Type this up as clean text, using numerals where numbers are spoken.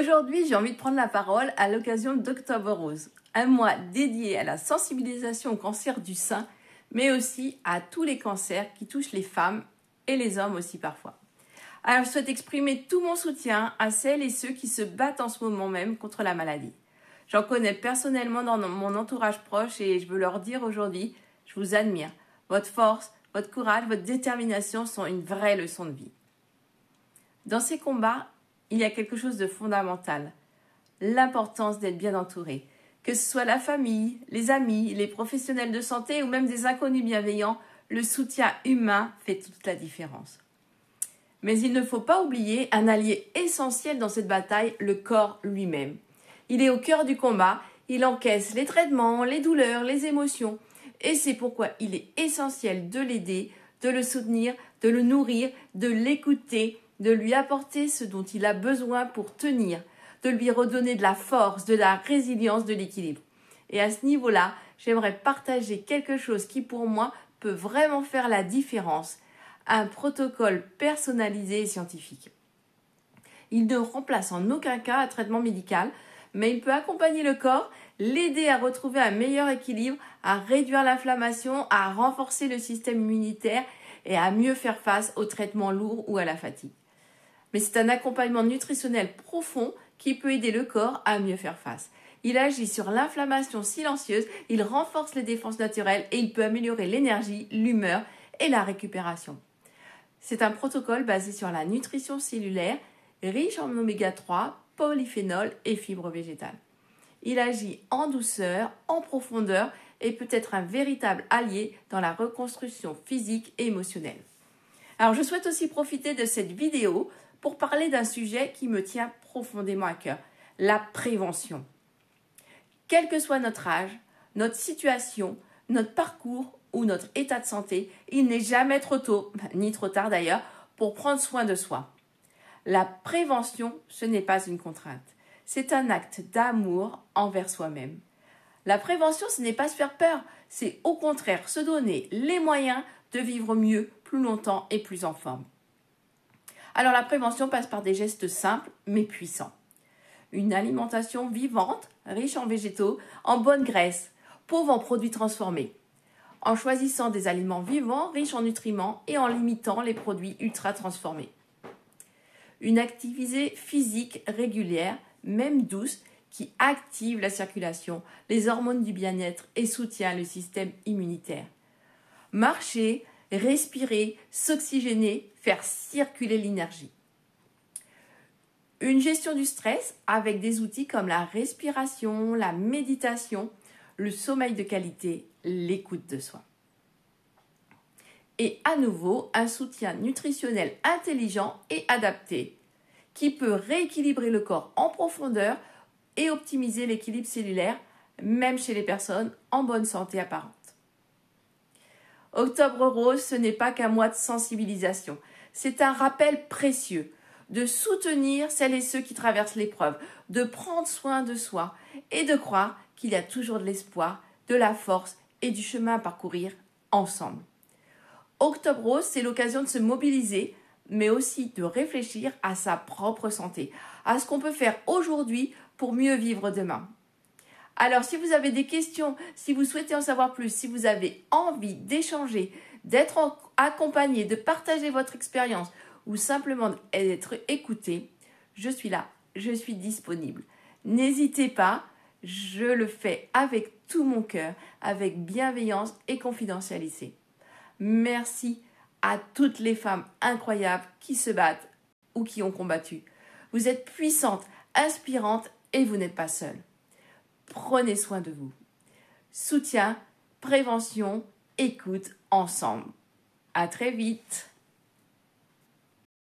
Aujourd'hui, j'ai envie de prendre la parole à l'occasion d'Octobre Rose, un mois dédié à la sensibilisation au cancer du sein, mais aussi à tous les cancers qui touchent les femmes et les hommes aussi parfois. Alors, je souhaite exprimer tout mon soutien à celles et ceux qui se battent en ce moment même contre la maladie. J'en connais personnellement dans mon entourage proche et je veux leur dire aujourd'hui, je vous admire. Votre force, votre courage, votre détermination sont une vraie leçon de vie. Dans ces combats, il y a quelque chose de fondamental, l'importance d'être bien entouré. Que ce soit la famille, les amis, les professionnels de santé ou même des inconnus bienveillants, le soutien humain fait toute la différence. Mais il ne faut pas oublier un allié essentiel dans cette bataille, le corps lui-même. Il est au cœur du combat, il encaisse les traitements, les douleurs, les émotions. Et c'est pourquoi il est essentiel de l'aider, de le soutenir, de le nourrir, de l'écouter, de lui apporter ce dont il a besoin pour tenir, de lui redonner de la force, de la résilience, de l'équilibre. Et à ce niveau-là, j'aimerais partager quelque chose qui pour moi peut vraiment faire la différence. Un protocole personnalisé et scientifique. Il ne remplace en aucun cas un traitement médical, mais il peut accompagner le corps, l'aider à retrouver un meilleur équilibre, à réduire l'inflammation, à renforcer le système immunitaire et à mieux faire face aux traitements lourds ou à la fatigue. Mais c'est un accompagnement nutritionnel profond qui peut aider le corps à mieux faire face. Il agit sur l'inflammation silencieuse, il renforce les défenses naturelles et il peut améliorer l'énergie, l'humeur et la récupération. C'est un protocole basé sur la nutrition cellulaire, riche en oméga 3, polyphénol et fibres végétales. Il agit en douceur, en profondeur et peut être un véritable allié dans la reconstruction physique et émotionnelle. Alors je souhaite aussi profiter de cette vidéo pour parler d'un sujet qui me tient profondément à cœur, la prévention. Quel que soit notre âge, notre situation, notre parcours ou notre état de santé, il n'est jamais trop tôt, ni trop tard d'ailleurs, pour prendre soin de soi. La prévention, ce n'est pas une contrainte. C'est un acte d'amour envers soi-même. La prévention, ce n'est pas se faire peur, c'est au contraire se donner les moyens de vivre mieux, plus longtemps et plus en forme. Alors la prévention passe par des gestes simples mais puissants. Une alimentation vivante, riche en végétaux, en bonne graisse, pauvre en produits transformés. En choisissant des aliments vivants, riches en nutriments et en limitant les produits ultra transformés. Une activité physique régulière, même douce, qui active la circulation, les hormones du bien-être et soutient le système immunitaire. Marcher, respirer, s'oxygéner, faire circuler l'énergie. Une gestion du stress avec des outils comme la respiration, la méditation, le sommeil de qualité, l'écoute de soi. Et à nouveau, un soutien nutritionnel intelligent et adapté qui peut rééquilibrer le corps en profondeur et optimiser l'équilibre cellulaire, même chez les personnes en bonne santé apparente. Octobre Rose, ce n'est pas qu'un mois de sensibilisation, c'est un rappel précieux de soutenir celles et ceux qui traversent l'épreuve, de prendre soin de soi et de croire qu'il y a toujours de l'espoir, de la force et du chemin à parcourir ensemble. Octobre Rose, c'est l'occasion de se mobiliser, mais aussi de réfléchir à sa propre santé, à ce qu'on peut faire aujourd'hui pour mieux vivre demain. Alors, si vous avez des questions, si vous souhaitez en savoir plus, si vous avez envie d'échanger, d'être accompagné, de partager votre expérience ou simplement d'être écouté, je suis là, je suis disponible. N'hésitez pas, je le fais avec tout mon cœur, avec bienveillance et confidentialité. Merci à toutes les femmes incroyables qui se battent ou qui ont combattu. Vous êtes puissantes, inspirantes et vous n'êtes pas seules. Prenez soin de vous. Soutien, prévention, écoute ensemble. À très vite.